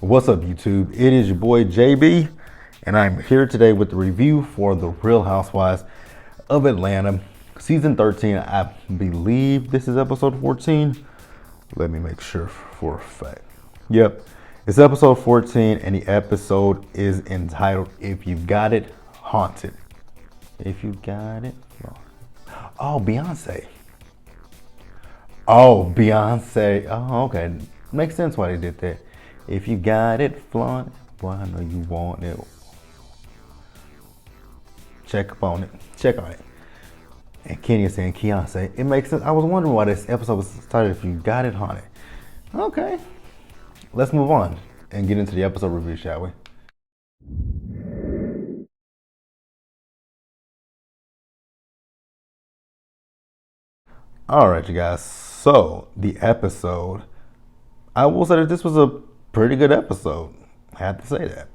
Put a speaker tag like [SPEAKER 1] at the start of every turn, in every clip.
[SPEAKER 1] What's up, YouTube? It is your boy JB, and I'm here today with the review for The Real Housewives of Atlanta, season 13. I believe this is episode 14. Let me make sure for a fact. Yep, it's episode 14, and the episode is entitled "If You Got It, Haunted." If you got it, oh, Beyonce. Oh, Beyonce. Oh, okay. Makes sense why they did that. If you got it, flaunt it. Boy, I know you want it. Check up on it. Check on it. And Kenya saying Beyonce. It makes sense. I was wondering why this episode was titled "If You Got It, Haunted." Okay. Let's move on and get into the episode review, shall we? All right, you guys. So, the episode. I will say that this was a pretty good episode. I have to say that.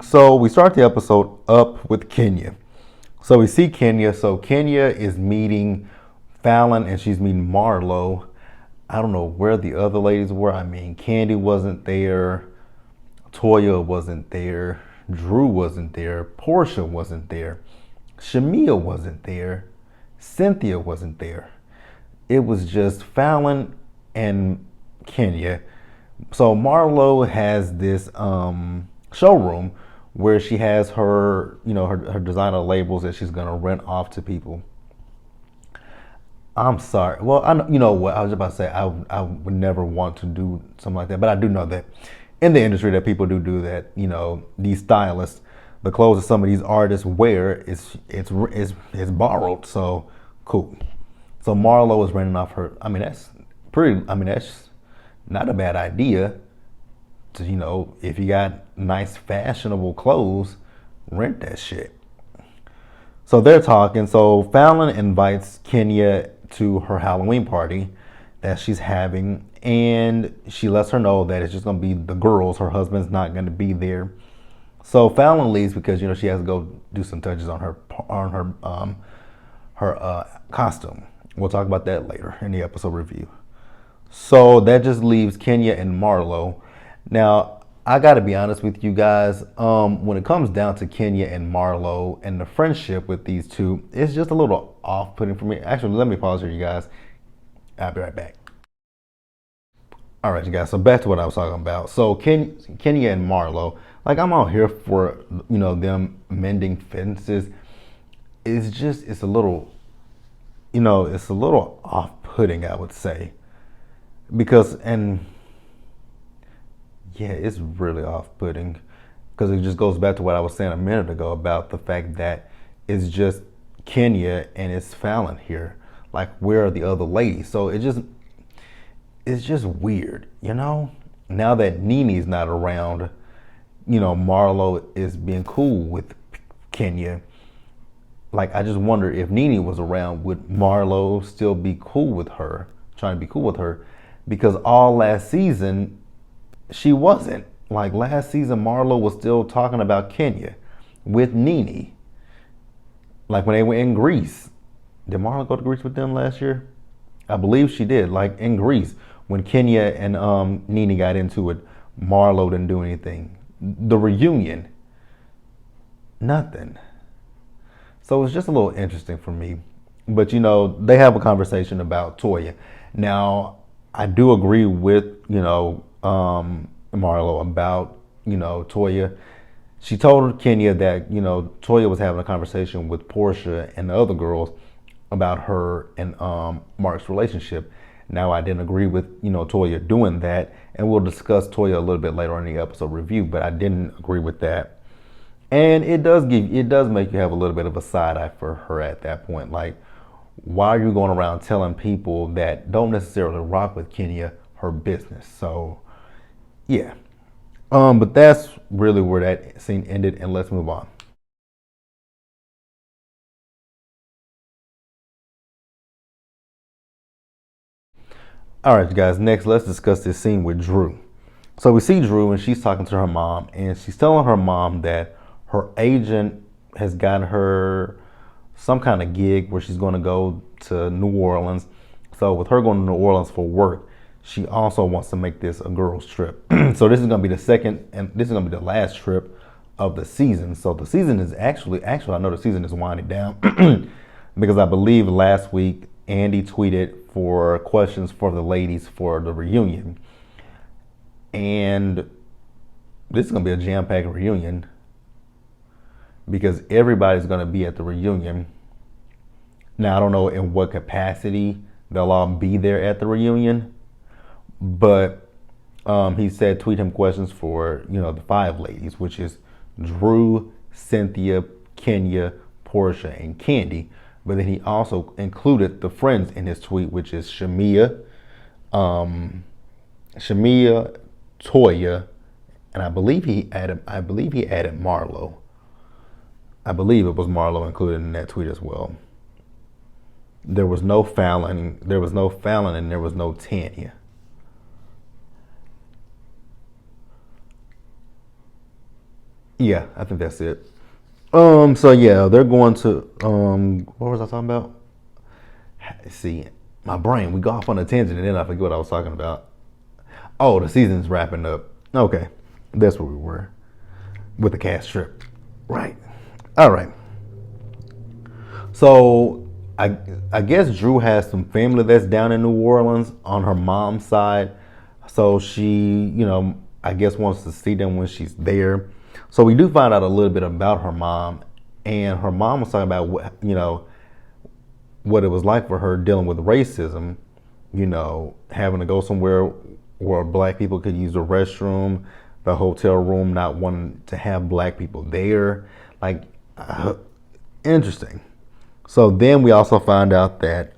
[SPEAKER 1] So we start the episode up with Kenya. So we see Kenya. So Kenya is meeting Fallon and she's meeting Marlow. I don't know where the other ladies were. I mean, Candy wasn't there. Toya wasn't there. Drew wasn't there. Portia wasn't there. Shamia wasn't there. Cynthia wasn't there. It was just Fallon and Kenya. So Marlow has this showroom where she has her, her designer labels that she's gonna rent off to people. I'm sorry. Well, you know what? I was about to say I would never want to do something like that, but I do know that in the industry that people do that. These stylists, the clothes that some of these artists wear is borrowed. So cool. So Marlow is renting off her. I mean, that's pretty. I mean, that's not a bad idea. To, if you got nice fashionable clothes, rent that shit. So they're talking. So Fallon invites Kenya to her Halloween party that she's having, and she lets her know that it's just gonna be the girls. Her husband's not gonna be there. So Fallon leaves because she has to go do some touches on her costume. We'll talk about that later in the episode review. So that just leaves Kenya and Marlow. Now, I gotta be honest with you guys. When it comes down to Kenya and Marlow and the friendship with these two, it's just a little off-putting for me. Actually, let me pause here, you guys. I'll be right back. All right, you guys. So back to what I was talking about. So Kenya and Marlow, like, I'm out here for them mending fences. It's a little, it's a little off-putting, I would say, because yeah, it's really off-putting because it just goes back to what I was saying a minute ago about the fact that it's just Kenya and it's Fallon here. Like, where are the other ladies? So it's just weird, Now that Nene's not around, Marlow is being cool with Kenya. Like, I just wonder if Nene was around, would Marlow still be cool with her, trying to be cool with her? Because all last season, she wasn't. Like, last season, Marlow was still talking about Kenya with Nene. Like, when they were in Greece. Did Marlow go to Greece with them last year? I believe she did. Like, in Greece, when Kenya and Nene got into it, Marlow didn't do anything. The reunion, nothing. So it's just a little interesting for me. But, they have a conversation about Toya. Now, I do agree with, Marlow about, Toya. She told Kenya that, Toya was having a conversation with Portia and the other girls about her and Mark's relationship. Now, I didn't agree with, Toya doing that, and we'll discuss Toya a little bit later on in the episode review, but I didn't agree with that. And it does make you have a little bit of a side eye for her at that point. Like, why are you going around telling people that don't necessarily rock with Kenya her business? So, yeah. But that's really where that scene ended, and let's move on. All right, you guys, next let's discuss this scene with Drew. So we see Drew and she's talking to her mom, and she's telling her mom that her agent has got her some kind of gig where she's going to go to New Orleans. So with her going to New Orleans for work, she also wants to make this a girls' trip. So this is going to be the second, and this is going to be the last trip of the season. So the season is actually, I know the season is winding down because I believe last week Andy tweeted for questions for the ladies for the reunion. And this is going to be a jam-packed reunion because everybody's going to be at the reunion. Now, I don't know in what capacity they'll all be there at the reunion, but he said tweet him questions for, the 5 ladies, which is Drew, Cynthia, Kenya, Portia, and Candy. But then he also included the friends in his tweet, which is Shamia, Toya, and I believe he added Marlow. I believe it was Marlow included in that tweet as well. There was no Fallon, and there was no Tanya. Yeah, I think that's it. So yeah, they're going to what was I talking about? See, my brain, we go off on a tangent and then I forget what I was talking about. Oh, the season's wrapping up. Okay. That's where we were. With the cast trip. Right. All right. So I guess Drew has some family that's down in New Orleans on her mom's side. So she, I guess wants to see them when she's there. So we do find out a little bit about her mom, and her mom was talking about what it was like for her dealing with racism, having to go somewhere where black people could use the restroom, the hotel room not wanting to have black people there. Like, interesting. So then we also find out that,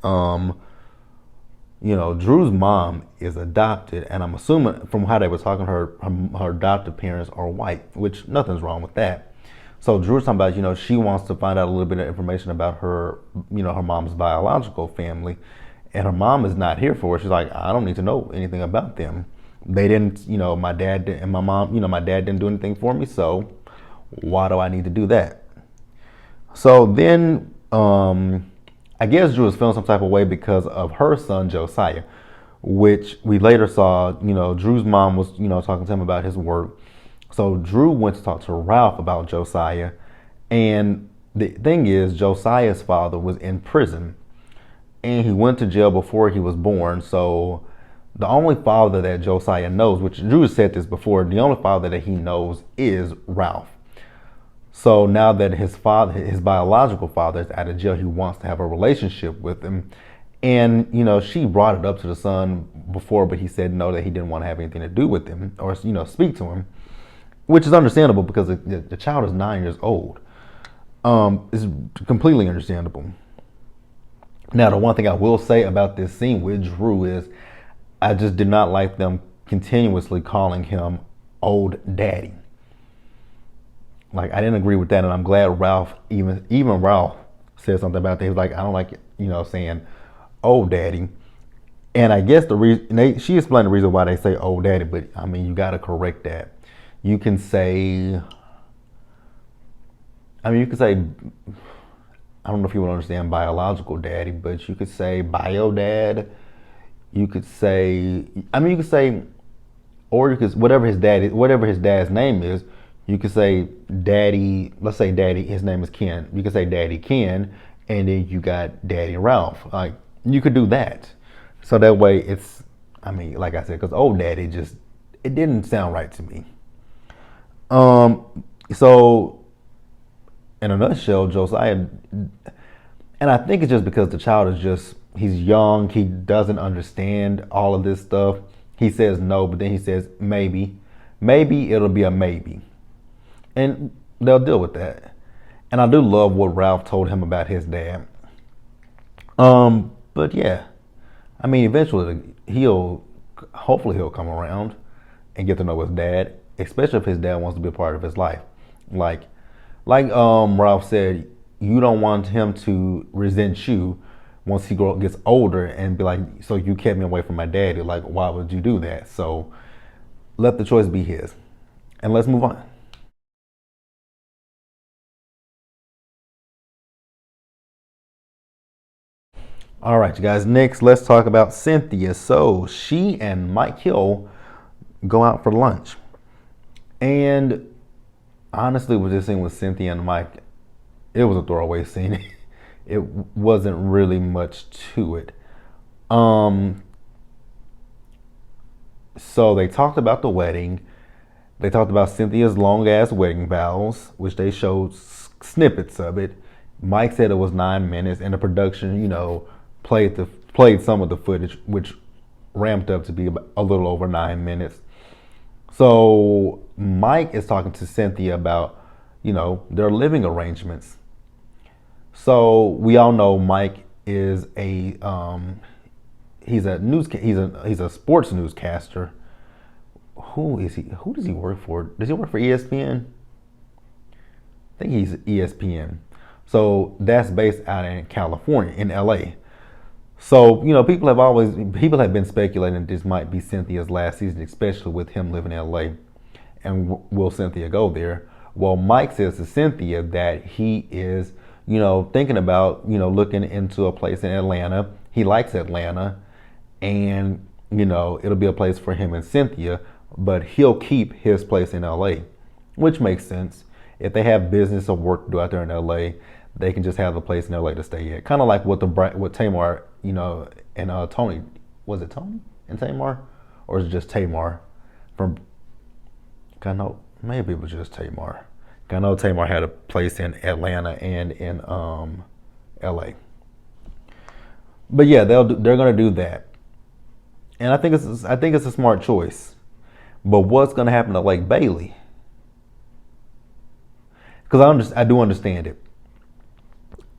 [SPEAKER 1] Drew's mom is adopted, and I'm assuming from how they were talking, her adopted parents are white, which nothing's wrong with that. So Drew's talking about, she wants to find out a little bit of information about her, her mom's biological family, and her mom is not here for it. She's like, I don't need to know anything about them. They didn't, my dad and my mom, my dad didn't do anything for me, so why do I need to do that? So then, I guess Drew was feeling some type of way because of her son, Josiah, which we later saw, Drew's mom was, talking to him about his work. So Drew went to talk to Ralph about Josiah. And the thing is, Josiah's father was in prison and he went to jail before he was born. So the only father that Josiah knows, which Drew said this before, the only father that he knows is Ralph. So now that his biological father is out of jail, he wants to have a relationship with him. And, she brought it up to the son before, but he said no, that he didn't want to have anything to do with him or, speak to him, which is understandable because the child is 9 years old. It's completely understandable. Now, the one thing I will say about this scene with Drew is I just did not like them continuously calling him old daddy. Like, I didn't agree with that, and I'm glad Ralph, even Ralph said something about that. He was like, I don't like, saying old daddy. And I guess the reason, she explained the reason why they say old daddy, but I mean, you got to correct that. You can say, I don't know if you would understand biological daddy, but you could say bio dad. You could say, or you could, whatever his dad's name is, you could say daddy, let's say daddy, his name is Ken. You could say daddy Ken, and then you got daddy Ralph. Like, you could do that. So that way it's, like I said, because old daddy it didn't sound right to me. So in a nutshell, Josiah, and I think it's just because the child he's young, he doesn't understand all of this stuff. He says no, but then he says maybe it'll be a maybe. And they'll deal with that. And I do love what Ralph told him about his dad. But yeah, eventually hopefully he'll come around and get to know his dad, especially if his dad wants to be a part of his life. Like Ralph said, you don't want him to resent you once he gets older and be like, so you kept me away from my daddy. Like, why would you do that? So let the choice be his. And let's move on. All right, you guys. Next, let's talk about Cynthia. So she and Mike Hill go out for lunch, and honestly, with this scene with Cynthia and Mike, it was a throwaway scene. It wasn't really much to it. Um, so they talked about the wedding. They talked about Cynthia's long ass wedding vows, which they showed snippets of it. Mike said it was 9 minutes, and the production, played some of the footage, which ramped up to be a little over 9 minutes. So Mike is talking to Cynthia about, their living arrangements. So we all know Mike is he's a sports newscaster. Who is he? Who does he work for? Does he work for ESPN? I think he's ESPN. So that's based out in California, in LA. So, people have been speculating this might be Cynthia's last season, especially with him living in LA. And will Cynthia go there? Well, Mike says to Cynthia that he is, thinking about, looking into a place in Atlanta. He likes Atlanta, and, it'll be a place for him and Cynthia, but he'll keep his place in LA, which makes sense. If they have business or work to do out there in LA, they can just have the place in LA to stay at. Kind of like what Tamar, and Tony. Was it Tony and Tamar? Or is it just Tamar? Maybe it was just Tamar. I know Tamar had a place in Atlanta and in LA. But yeah, they're gonna do that. And I think it's a smart choice. But what's gonna happen to Lake Bailey? Because I do understand it.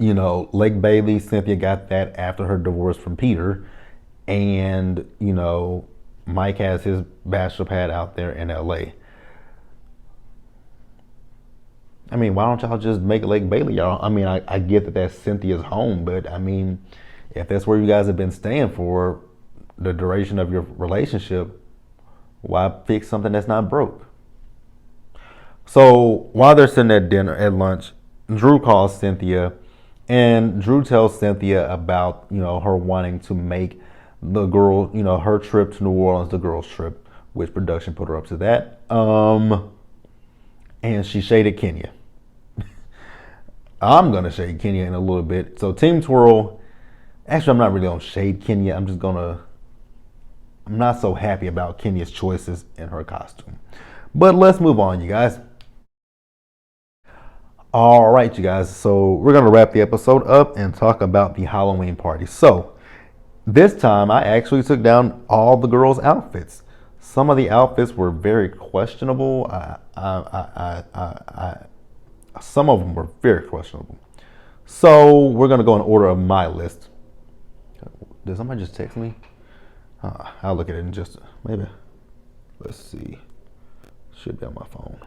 [SPEAKER 1] Lake Bailey, Cynthia got that after her divorce from Peter. And, Mike has his bachelor pad out there in LA. I mean, why don't y'all just make Lake Bailey, y'all? I mean, I get that that's Cynthia's home, but I mean, if that's where you guys have been staying for the duration of your relationship, why fix something that's not broke? So while they're sitting at lunch, Drew calls Cynthia, and Drew tells Cynthia about, her wanting to make the girl, her trip to New Orleans, the girls' trip, which production put her up to that. And she shaded Kenya. I'm going to shade Kenya in a little bit. So Team Twirl, actually, I'm not really going to shade Kenya. I'm not so happy about Kenya's choices in her costume. But let's move on, you guys. All right, you guys. So we're going to wrap the episode up and talk about the Halloween party. So this time I actually took down all the girls' outfits. Some of the outfits were very questionable. Some of them were very questionable. So we're going to go in order of my list. Did somebody just text me? I'll look at it in just maybe. Let's see. Should be on my phone.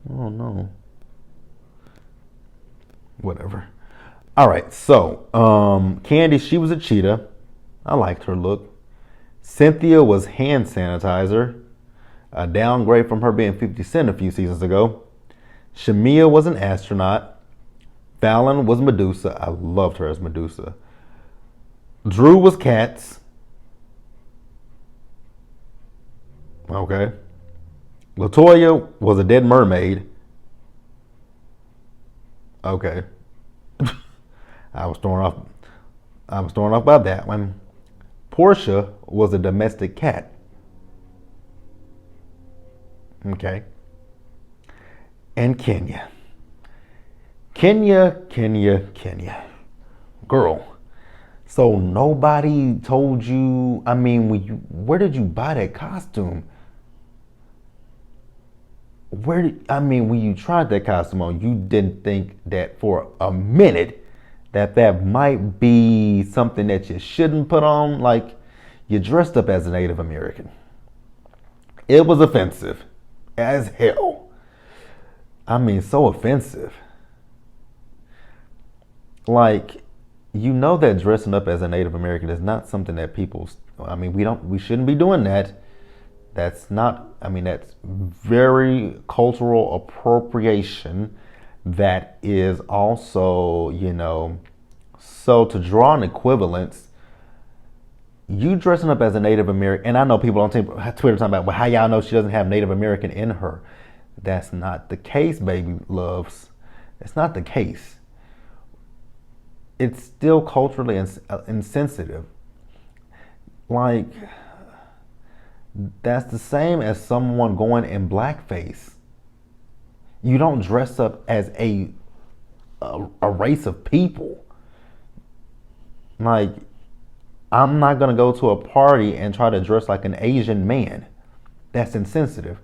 [SPEAKER 1] Oh no. Whatever. All right. So Candy, she was a cheetah. I liked her look. Cynthia was hand sanitizer. A downgrade from her being 50 Cent a few seasons ago. Shamia was an astronaut. Fallon was Medusa. I loved her as Medusa. Drew was Cats. Okay. Latoya was a dead mermaid. Okay. I was thrown off by that one. Portia was a domestic cat. Okay. And Kenya. Kenya. Girl. So nobody told you, I mean, where did you buy that costume? When you tried that costume on, you didn't think that for a minute that might be something that you shouldn't put on? Like, you dressed up as a Native American. It was offensive as hell. I mean, so offensive. Like, that dressing up as a Native American is not something that we shouldn't be doing that. That's very cultural appropriation. That is also, So to draw an equivalence, you dressing up as a Native American, and I know people on Twitter talking about, well, how y'all know she doesn't have Native American in her? That's not the case, baby loves. It's not the case. It's still culturally insensitive. Like, that's the same as someone going in blackface. You don't dress up as a race of people. Like, I'm not gonna go to a party and try to dress like an Asian man. That's insensitive.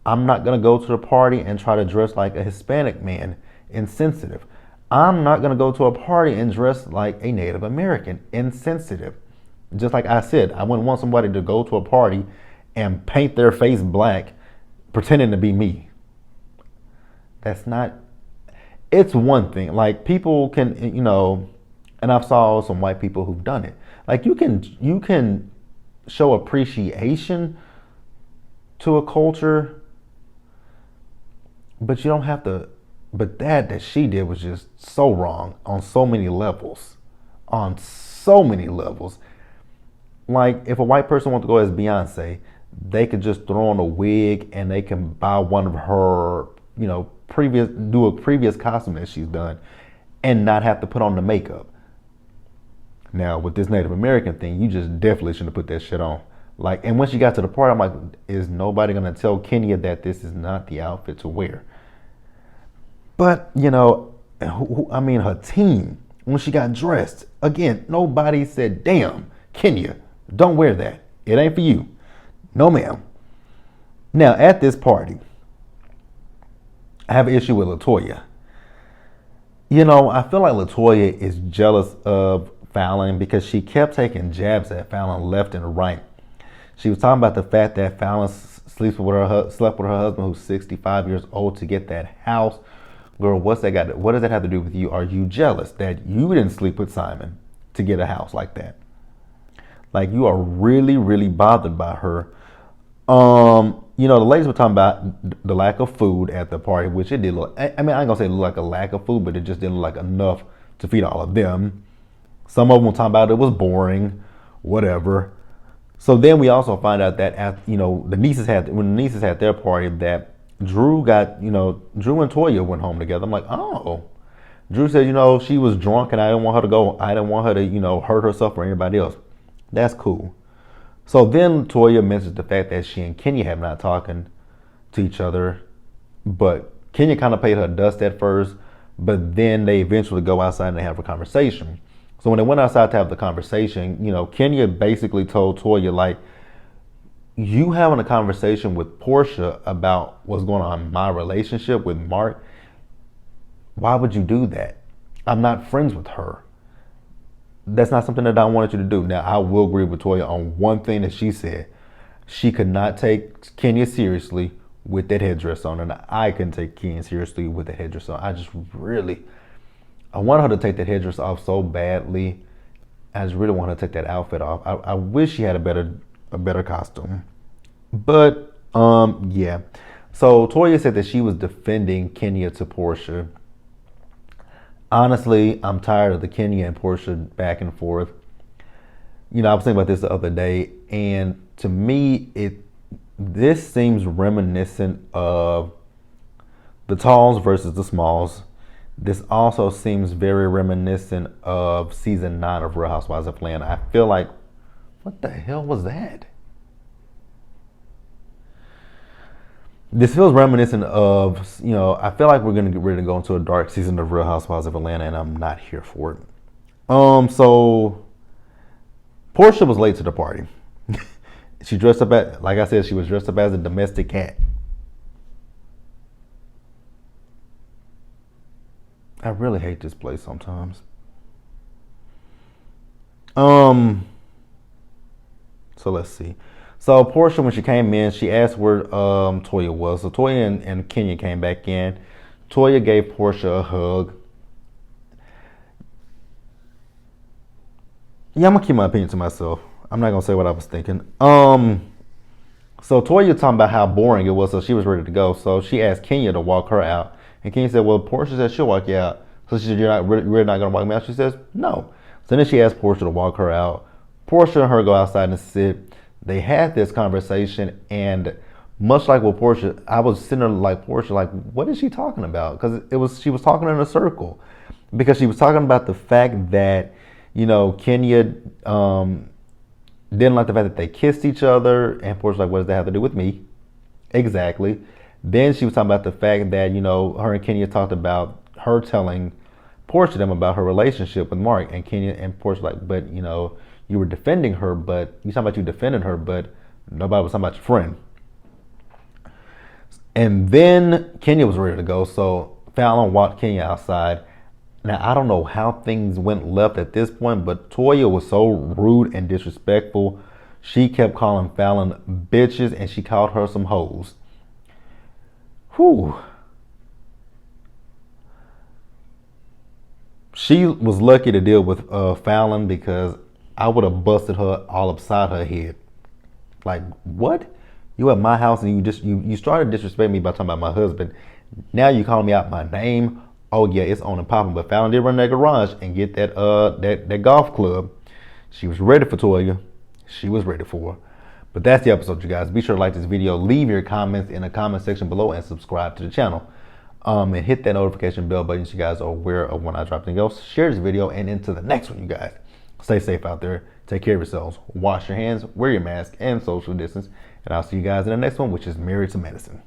[SPEAKER 1] I'm not gonna go to the party and try to dress like a Hispanic man. Insensitive. I'm not gonna go to a party and dress like a Native American. Insensitive. Just like I said, I wouldn't want somebody to go to a party and paint their face black, pretending to be me. That's not. It's one thing. Like, people can, and I've saw some white people who've done it. Like, you can show appreciation to a culture, but you don't have to. But that she did was just so wrong on so many levels. On so many levels. Like, if a white person wants to go as Beyonce, they could just throw on a wig and they can buy one of her, do a previous costume that she's done and not have to put on the makeup. Now, with this Native American thing, you just definitely shouldn't have put that shit on. Like, and when she got to the party, I'm like, is nobody gonna tell Kenya that this is not the outfit to wear? But, her team, when she got dressed, again, nobody said, damn, Kenya, don't wear that. It ain't for you. No, ma'am. Now, at this party, I have an issue with LaToya. I feel like LaToya is jealous of Fallon because she kept taking jabs at Fallon left and right. She was talking about the fact that Fallon slept with her husband who's 65 years old to get that house. Girl, what does that have to do with you? Are you jealous that you didn't sleep with Simon to get a house like that? Like, you are really, really bothered by her. The ladies were talking about the lack of food at the party, which it did look, I ain't gonna say it looked like a lack of food, but it just didn't look like enough to feed all of them. Some of them were talking about it was boring, whatever. So then we also find out that when the nieces had their party, that Drew and Toya went home together. I'm like, oh. Drew said, she was drunk and I didn't want her to go. I didn't want her to, hurt herself or anybody else. That's cool. So then Toya mentions the fact that she and Kenya have not talking to each other, but Kenya kind of paid her dust at first, but then they eventually go outside and they have a conversation. So when they went outside to have the conversation, Kenya basically told Toya, like, you having a conversation with Portia about what's going on in my relationship with Mark, why would you do that? I'm not friends with her. That's not something that I wanted you to do. Now, I will agree with Toya on one thing that she said. She could not take Kenya seriously with that headdress on, and I couldn't take Kenya seriously with that headdress on. I want her to take that headdress off so badly. I just really want her to take that outfit off. I wish she had a better costume. But, yeah. So Toya said that she was defending Kenya to Portia. Honestly, I'm tired of the Kenya and Portia back and forth. I was thinking about this the other day, and to me, this seems reminiscent of the Talls versus the Smalls. This also seems very reminiscent of season 9 of Real Housewives of Atlanta. I feel like, what the hell was that? This feels reminiscent of, I feel like we're going to get ready to go into a dark season of Real Housewives of Atlanta, and I'm not here for it. So Portia was late to the party. She dressed up like I said, she was dressed up as a domestic cat. I really hate this place sometimes. So let's see. So Portia, when she came in, she asked where Toya was. So Toya and Kenya came back in. Toya gave Portia a hug. Yeah, I'm gonna keep my opinion to myself. I'm not gonna say what I was thinking. So Toya talking about how boring it was, so she was ready to go. So she asked Kenya to walk her out, and Kenya said, "Well, Portia said she'll walk you out." So she said, we're not going to walk me out? She says, no. So then she asked Portia to walk her out. Portia and her go outside and sit. They had this conversation, and much like with Portia, I was sitting there like, Portia, like, what is she talking about? Because she was talking in a circle. Because she was talking about the fact that, Kenya didn't like the fact that they kissed each other, and Portia's like, what does that have to do with me? Exactly. Then she was talking about the fact that, her and Kenya talked about her telling Portia them about her relationship with Mark, and Kenya and Portia like, but you were defending her, but you talking about you defending her, but nobody was talking about your friend. And then Kenya was ready to go, so Fallon walked Kenya outside. Now I don't know how things went left at this point, but Toya was so rude and disrespectful. She kept calling Fallon bitches, and she called her some hoes. Whew. She was lucky to deal with Fallon, because I would have busted her all upside her head. Like, what? You at my house and you started disrespecting me by talking about my husband. Now you calling me out my name. Oh yeah, it's on and popping. But Fallon did run that garage and get that golf club. She was ready for Toya. She was ready for her. But that's the episode, you guys. Be sure to like this video, leave your comments in the comment section below, and subscribe to the channel. And hit that notification bell button so you guys are aware of when I drop anything else. Share this video, and into the next one, you guys. Stay safe out there. Take care of yourselves. Wash your hands, wear your mask, and social distance. And I'll see you guys in the next one, which is Married to Medicine.